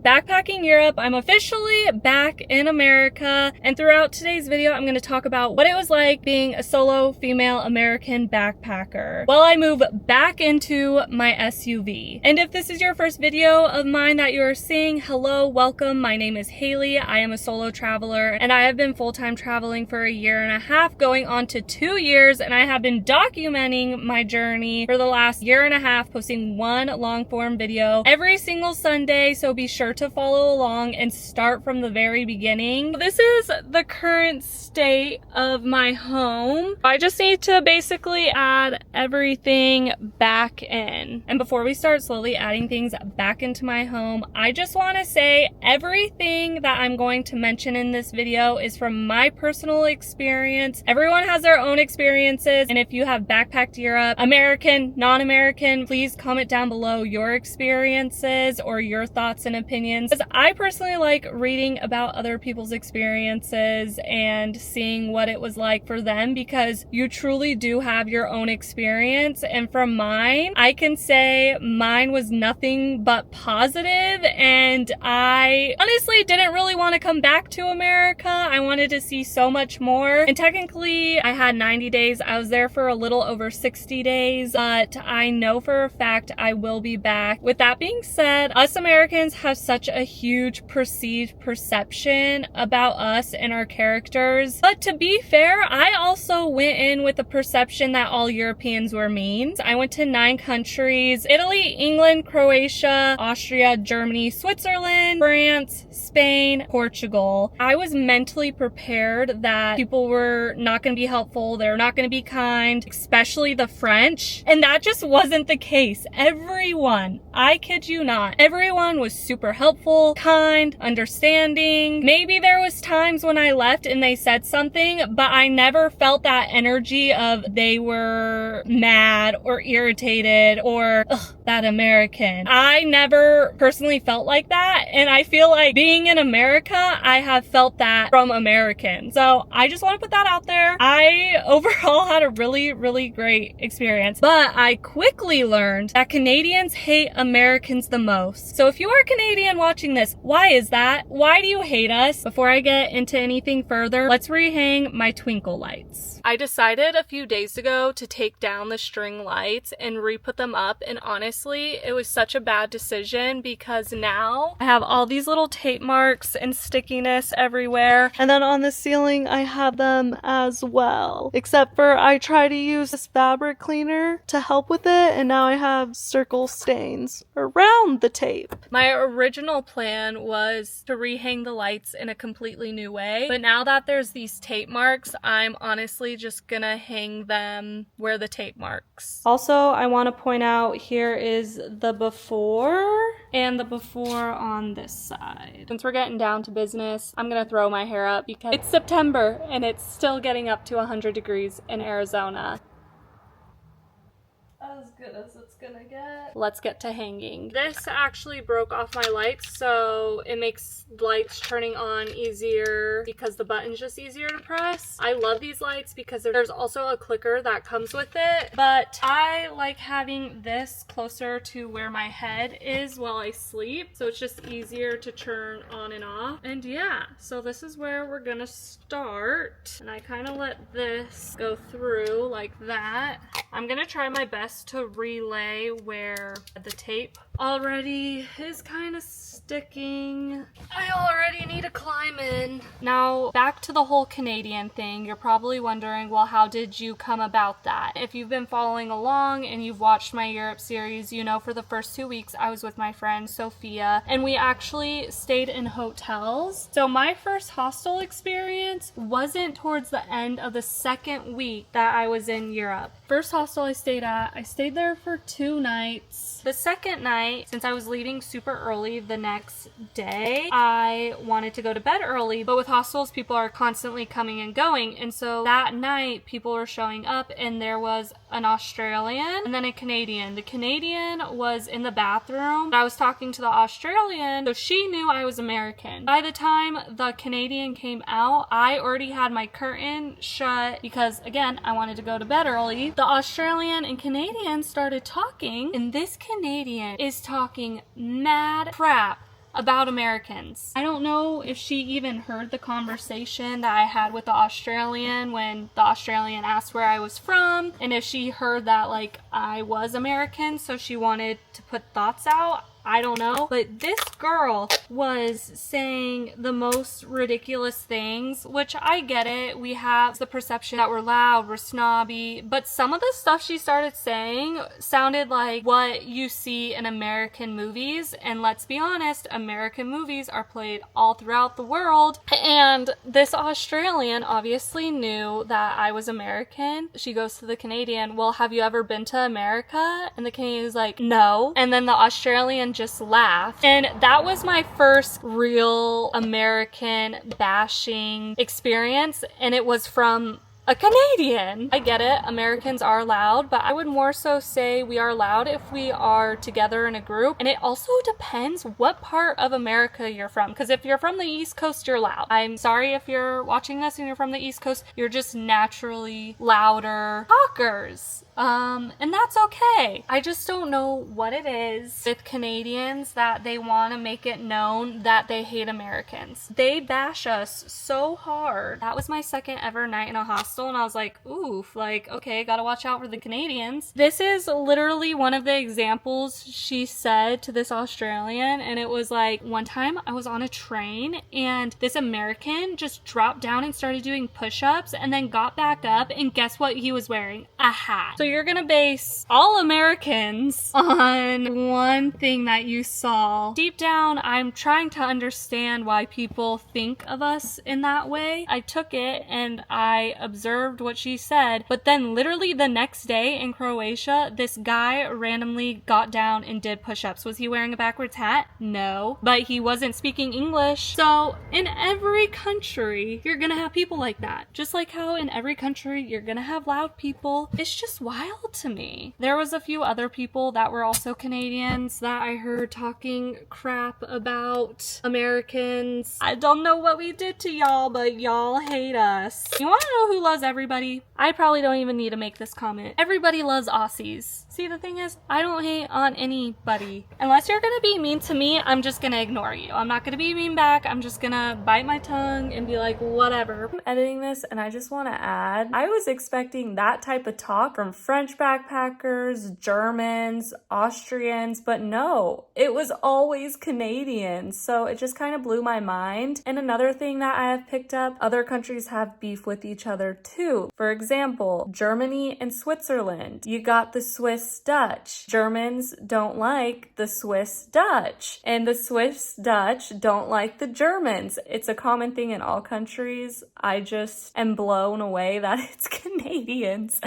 backpacking Europe. I'm officially back in America, and throughout today's video, I'm going to talk about what it was like being a solo female American backpacker while I move back into my SUV. And if this is your first video of mine that you're seeing, hello, welcome. My name is Haley. I am a solo traveler, and I have been full-time traveling for a year and a half, going on to 2 years, and I have been documenting my journey for the last year and a half, posting one long-form video every single Sunday, so be sure to follow along and start from the very beginning. This is the current state of my home. I just need to basically add everything back in. And before we start slowly adding things back into my home, I just want to say everything that I'm going to mention in this video is from my personal experience. Everyone has their own experiences, and if you have backpacked Europe, American, non-American, please comment down below your experiences or your thoughts and opinions, because I personally like reading about other people's experiences and seeing what it was like for them, because you truly do have your own experience. And from mine, I can say mine was nothing but positive, and I honestly didn't really want to come back to America. I wanted to see so much more, and technically I had 90 days. I was there for a little over 60 days, but I know for a fact I will be back. With that being said, us Americans have such a huge perceived perception about us and our characters, but to be fair, I also went in with the perception that all Europeans were mean. I went to 9 countries: Italy, England, Croatia, Austria, Germany, Switzerland, France, Spain, Portugal. I was mentally prepared that people were not going to be helpful, they're not going to be kind, especially the French, and that just wasn't the case. Everyone, I kid you not, everyone was super helpful, kind, understanding. Maybe there was times when I left and they said something, but I never felt that energy of they were mad or irritated or ugh, that American. I never personally felt like that, and I feel like being in America, I have felt that from Americans. So I just want to put that out there. I overall had a really great experience, but I quickly learned that Canadians hate Americans the most. So if you are Canadian watching this, why is that? Why do you hate us? Before I get into anything further, let's rehang my twinkle lights. I decided a few days ago to take down the string lights and re-put them up, and honestly, it was such a bad decision because now I have all these little tape marks and stickiness everywhere, and then on the ceiling I have them as well, except for I try to use this fabric cleaner to help with it, and now I have circle stains around the tape. My original plan was to rehang the lights in a completely new way, but now that there's these tape marks, I'm honestly just gonna hang them where the tape marks. Also, I want to point out, here is the before and the before on this side. Since we're getting down to business, I'm gonna throw my hair up because it's September and it's still getting up to 100 degrees in Arizona. As good as it's gonna get. Let's get to hanging. This actually broke off my lights, so it makes lights turning on easier because the button's just easier to press. I love these lights because there's also a clicker that comes with it, but I like having this closer to where my head is while I sleep, so it's just easier to turn on and off. And yeah, so this is where we're gonna start, and I kind of let this go through like that. I'm gonna try my best to relay where the tape already is kind of sticking. I already need to climb in. Now, back to the whole Canadian thing. You're probably wondering, well, how did you come about that? If you've been following along and you've watched my Europe series, you know for the first 2 weeks I was with my friend Sophia, and we actually stayed in hotels. So my first hostel experience wasn't towards the end of the second week that I was in Europe. First hostel I stayed there for 2 nights. The second night, since I was leaving super early the next day, I wanted to go to bed early, but with hostels, people are constantly coming and going, and so that night, people were showing up, and there was an Australian and then a Canadian. The Canadian was in the bathroom. I was talking to the Australian, so she knew I was American. By the time the Canadian came out, I already had my curtain shut because, again, I wanted to go to bed early. The Australian and Canadian started talking, and this Canadian is talking mad crap about Americans. I don't know if she even heard the conversation that I had with the Australian when the Australian asked where I was from, and if she heard that like I was American, so she wanted to put thoughts out. I don't know, but this girl was saying the most ridiculous things, which I get it. We have the perception that we're loud, we're snobby, but some of the stuff she started saying sounded like what you see in American movies. And let's be honest, American movies are played all throughout the world. And this Australian obviously knew that I was American. She goes to the Canadian, well, have you ever been to America? And the Canadian is like, no. And then the Australian just laughed. And that was my first real American bashing experience, and it was from a Canadian. I get it, Americans are loud, but I would more so say we are loud if we are together in a group. And it also depends what part of America you're from, because if you're from the East Coast, you're loud. I'm sorry if you're watching this and you're from the East Coast, you're just naturally louder talkers. And that's okay. I just don't know what it is with Canadians that they want to make it known that they hate Americans. They bash us so hard. That was my second ever night in a hostel, and I was like, oof, like, okay, gotta watch out for the Canadians. This is literally one of the examples she said to this Australian, and it was like, one time I was on a train, and this American just dropped down and started doing push-ups, and then got back up, and guess what he was wearing? A hat. So you're gonna base all Americans on one thing that you saw. Deep down, I'm trying to understand why people think of us in that way. I took it and I observed what she said, but then literally the next day in Croatia, this guy randomly got down and did push-ups. Was he wearing a backwards hat? No. But he wasn't speaking English. So in every country, you're gonna have people like that. Just like how in every country, you're gonna have loud people. It's just wild to me. There was a few other people that were also Canadians that I heard talking crap about Americans. I don't know what we did to y'all, but y'all hate us. You wanna know who loves everybody? I probably don't even need to make this comment. Everybody loves Aussies. See, the thing is, I don't hate on anybody. Unless you're gonna be mean to me, I'm just gonna ignore you. I'm not gonna be mean back. I'm just gonna bite my tongue and be like, whatever. I'm editing this and I just wanna add, I was expecting that type of talk from French backpackers, Germans, Austrians, but no, it was always Canadians. So it just kind of blew my mind. And another thing that I have picked up, other countries have beef with each other too. For example, Germany and Switzerland. You got the Swiss Dutch. Germans don't like the Swiss Dutch, and the Swiss Dutch don't like the Germans. It's a common thing in all countries. I just am blown away that it's Canadians.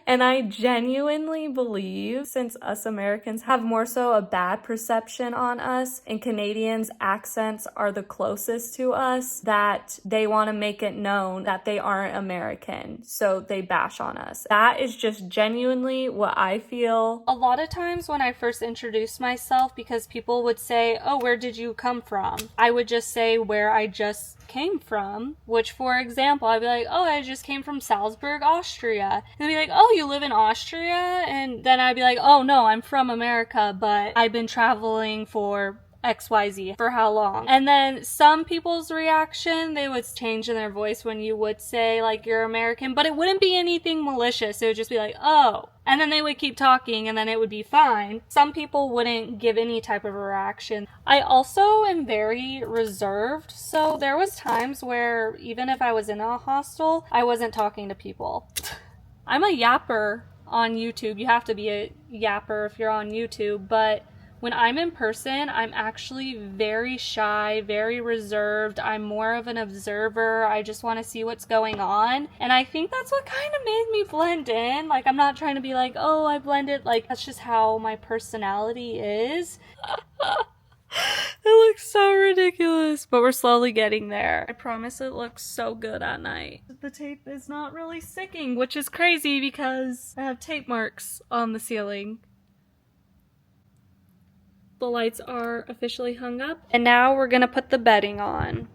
And I genuinely believe, since us Americans have more so a bad perception on us, and Canadians' accents are the closest to us, that they want to make it known that they aren't American, so they bash on us. That is just genuinely what I feel. A lot of times when I first introduced myself, because people would say, oh, where did you come from? I would just say where I just came from, which, for example, I'd be like, oh, I just came from Salzburg, Austria. And they'd be like, oh, you live in Austria? And then I'd be like, oh, no, I'm from America, but I've been traveling for XYZ for how long? And then some people's reaction, they would change in their voice when you would say like you're American, but it wouldn't be anything malicious. It would just be like, oh. And then they would keep talking and then it would be fine. Some people wouldn't give any type of a reaction. I also am very reserved. So there was times where even if I was in a hostel, I wasn't talking to people. I'm a yapper on YouTube. You have to be a yapper if you're on YouTube, but when I'm in person, I'm actually very shy, very reserved. I'm more of an observer. I just want to see what's going on. And I think that's what kind of made me blend in. Like, I'm not trying to be like, oh, I blended. Like, that's just how my personality is. It looks so ridiculous, but we're slowly getting there. I promise it looks so good at night. The tape is not really sticking, which is crazy because I have tape marks on the ceiling. The lights are officially hung up, and now we're gonna put the bedding on.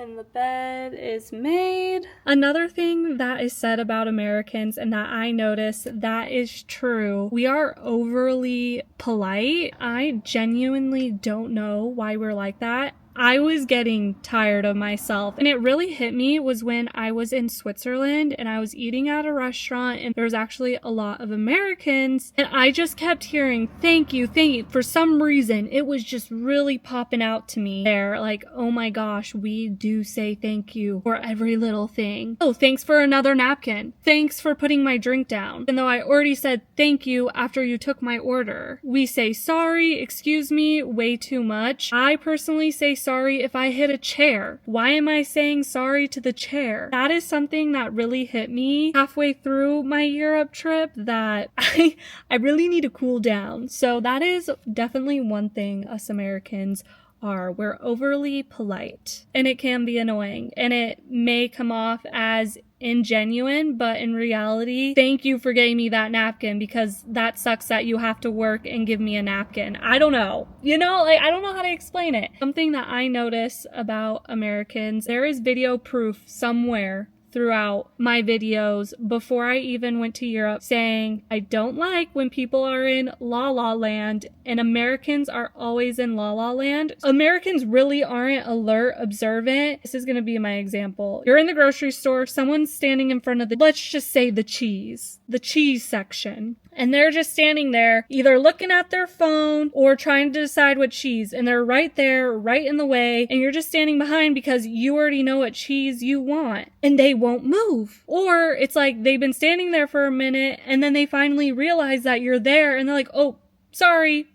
And the bed is made. Another thing that is said about Americans and that I notice that is true, we are overly polite. I genuinely don't know why we're like that. I was getting tired of myself, and it really hit me was when I was in Switzerland and I was eating at a restaurant and there was actually a lot of Americans, and I just kept hearing thank you, thank you. For some reason it was just really popping out to me there, like, oh my gosh, we do say thank you for every little thing. Oh, thanks for another napkin, thanks for putting my drink down, even though I already said thank you after you took my order. We say sorry, excuse me, way too much. I personally say sorry if I hit a chair. Why am I saying sorry to the chair? That is something that really hit me halfway through my Europe trip, that I really need to cool down. So that is definitely one thing us Americans are. We're overly polite, and it can be annoying, and it may come off as ingenuine, but in reality, thank you for getting me that napkin, because that sucks that you have to work and give me a napkin. I don't know. You know, like, I don't know how to explain it. Something that I notice about Americans, there is video proof somewhere throughout my videos before I even went to Europe saying I don't like when people are in La La Land, and Americans are always in La La Land. Americans really aren't alert, observant. This is going to be my example. You're in the grocery store, someone's standing in front of the, let's just say the cheese section. And they're just standing there, either looking at their phone or trying to decide what cheese. And they're right there, right in the way. And you're just standing behind because you already know what cheese you want. And they won't move. Or it's like they've been standing there for a minute and then they finally realize that you're there and they're like, oh, sorry,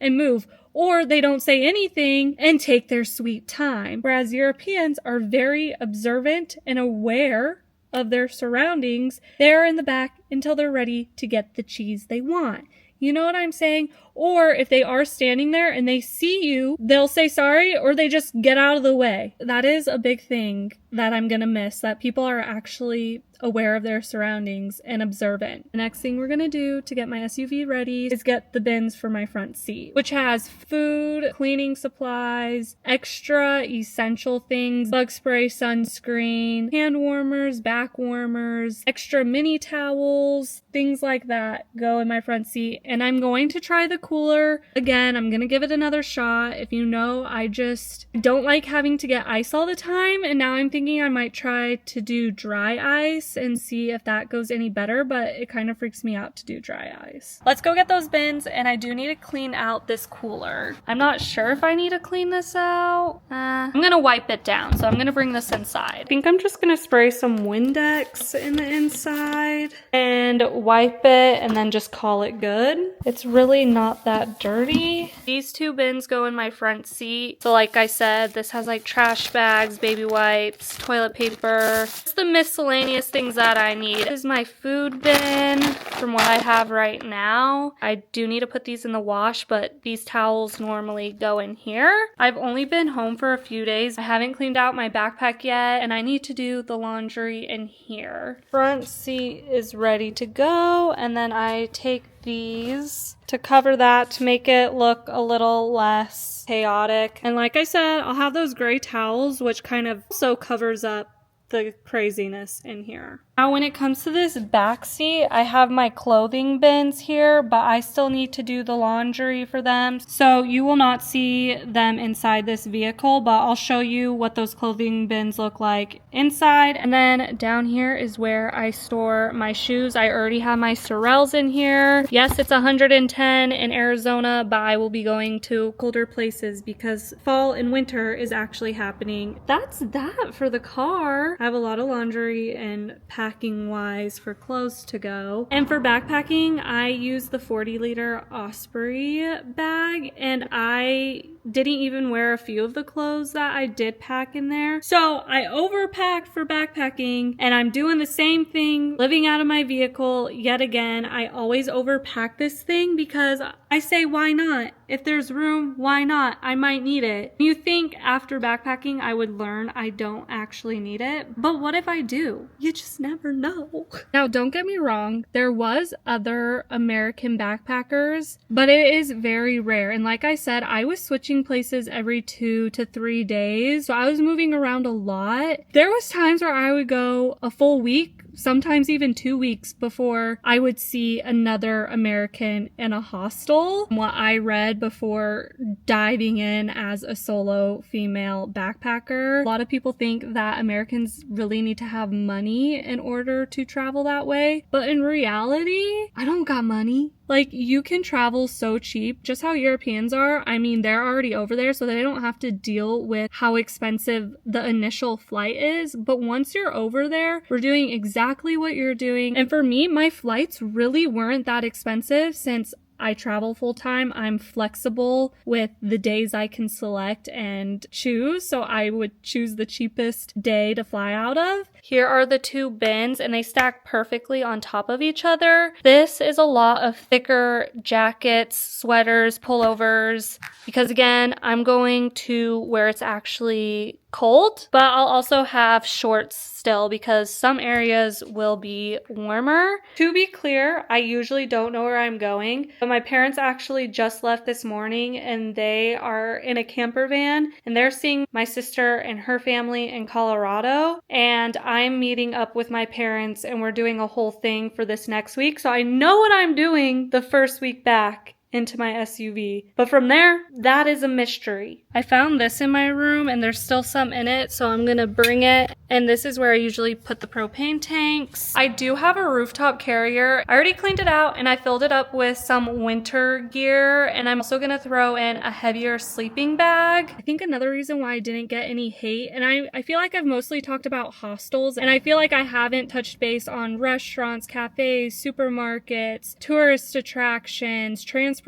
and move. Or they don't say anything and take their sweet time. Whereas Europeans are very observant and aware of their surroundings. They're in the back until they're ready to get the cheese they want. You know what I'm saying? Or if they are standing there and they see you, they'll say sorry, or they just get out of the way. That is a big thing that I'm gonna miss, that people are actually aware of their surroundings and observant. The next thing we're gonna do to get my SUV ready is get the bins for my front seat, which has food, cleaning supplies, extra essential things, bug spray, sunscreen, hand warmers, back warmers, extra mini towels, things like that go in my front seat. And I'm going to try the cooler again. I'm gonna give it another shot. If you know, I just don't like having to get ice all the time, and now I'm thinking I might try to do dry ice and see if that goes any better, but it kind of freaks me out to do dry ice. Let's go get those bins, and I do need to clean out this cooler. I'm not sure if I need to clean this out. I'm gonna wipe it down, so I'm gonna bring this inside. I think I'm just gonna spray some Windex in the inside and wipe it and then just call it good. It's really not that dirty. These two bins go in my front seat. So like I said, this has like trash bags, baby wipes, toilet paper. It's the miscellaneous things that I need. This is my food bin from what I have right now. I do need to put these in the wash, but these towels normally go in here. I've only been home for a few days. I haven't cleaned out my backpack yet, and I need to do the laundry in here. Front seat is ready to go, and then I take these to cover that to make it look a little less chaotic. And like I said, I'll have those gray towels, which kind of also covers up the craziness in here. Now when it comes to this back seat, I have my clothing bins here, but I still need to do the laundry for them. So you will not see them inside this vehicle, but I'll show you what those clothing bins look like inside. And then down here is where I store my shoes. I already have my Sorels in here. Yes, it's 110 in Arizona, but I will be going to colder places because fall and winter is actually happening. That's that for the car. I have a lot of laundry and packing wise for clothes to go. And for backpacking, I use the 40-liter Osprey bag, and I didn't even wear a few of the clothes that I did pack in there. So I overpacked for backpacking, and I'm doing the same thing living out of my vehicle yet again. I always overpack this thing because I say, why not? If there's room, why not? I might need it. You think after backpacking I would learn I don't actually need it, but what if I do? You just never know. Now, don't get me wrong, there was other American backpackers, but it is very rare. And like I said, I was switching switching places every 2 to 3 days. So I was moving around a lot. There was times where I would go a full week, sometimes even 2 weeks before I would see another American in a hostel. What I read before diving in as a solo female backpacker, a lot of people think that Americans really need to have money in order to travel that way. But in reality, I don't got money. Like, you can travel so cheap, just how Europeans are. I mean, they're already over there, so they don't have to deal with how expensive the initial flight is. But once you're over there, we're doing exactly what you're doing. And for me, my flights really weren't that expensive since I travel full time. I'm flexible with the days I can select and choose. So I would choose the cheapest day to fly out of. Here are the 2 bins and they stack perfectly on top of each other. This is a lot of thicker jackets, sweaters, pullovers, because again, I'm going to where it's actually cold, but I'll also have shorts still because some areas will be warmer. To be clear, I usually don't know where I'm going, but my parents actually just left this morning and they are in a camper van and they're seeing my sister and her family in Colorado, and I'm meeting up with my parents and we're doing a whole thing for this next week. So I know what I'm doing the first week back into my SUV. But from there, that is a mystery. I found this in my room and there's still some in it, so I'm gonna bring it. And this is where I usually put the propane tanks. I do have a rooftop carrier. I already cleaned it out and I filled it up with some winter gear, and I'm also gonna throw in a heavier sleeping bag. I think another reason why I didn't get any hate, and I feel like I've mostly talked about hostels, and I feel like I haven't touched base on restaurants, cafes, supermarkets, tourist attractions, transportation.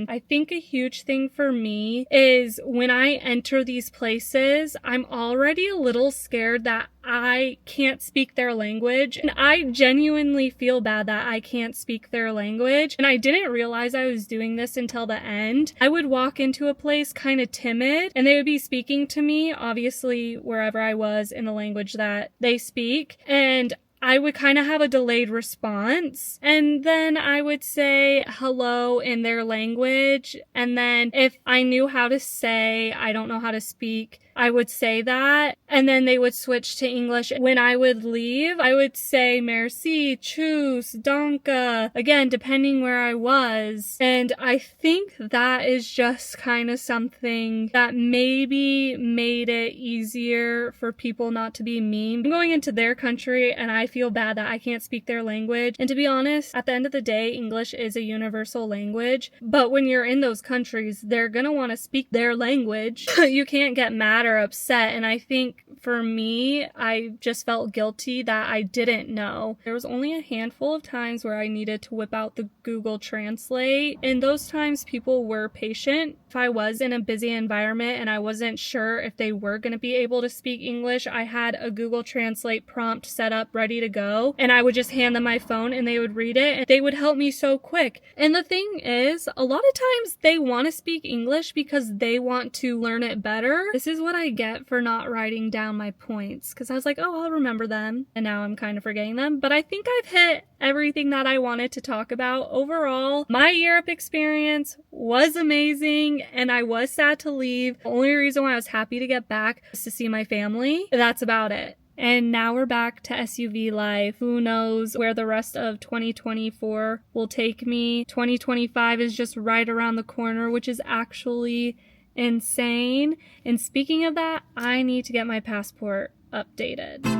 I think a huge thing for me is when I enter these places, I'm already a little scared that I can't speak their language. And I genuinely feel bad that I can't speak their language. And I didn't realize I was doing this until the end. I would walk into a place kind of timid and they would be speaking to me, obviously wherever I was in the language that they speak. And I would kind of have a delayed response, and then I would say hello in their language, and then if I knew how to say I don't know how to speak, I would say that, and then they would switch to English. When I would leave, I would say merci, tschüss, danke, again, depending where I was. And I think that is just kind of something that maybe made it easier for people not to be mean. I'm going into their country and I feel bad that I can't speak their language. And to be honest, at the end of the day, English is a universal language. But when you're in those countries, they're gonna want to speak their language. You can't get mad or upset. And I think for me, I just felt guilty that I didn't know. There was only a handful of times where I needed to whip out the Google Translate. In those times, people were patient. If I was in a busy environment and I wasn't sure if they were going to be able to speak English, I had a Google Translate prompt set up ready to go, and I would just hand them my phone and they would read it and they would help me so quick. And the thing is, a lot of times they want to speak English because they want to learn it better. This is what I get for not writing down my points, because I was like, oh, I'll remember them, and now I'm kind of forgetting them. But I think I've hit everything that I wanted to talk about. Overall, my Europe experience was amazing and I was sad to leave. The only reason why I was happy to get back was to see my family. That's about it. And now we're back to SUV life. Who knows where the rest of 2024 will take me. 2025 is just right around the corner, which is actually insane. And speaking of that, I need to get my passport updated.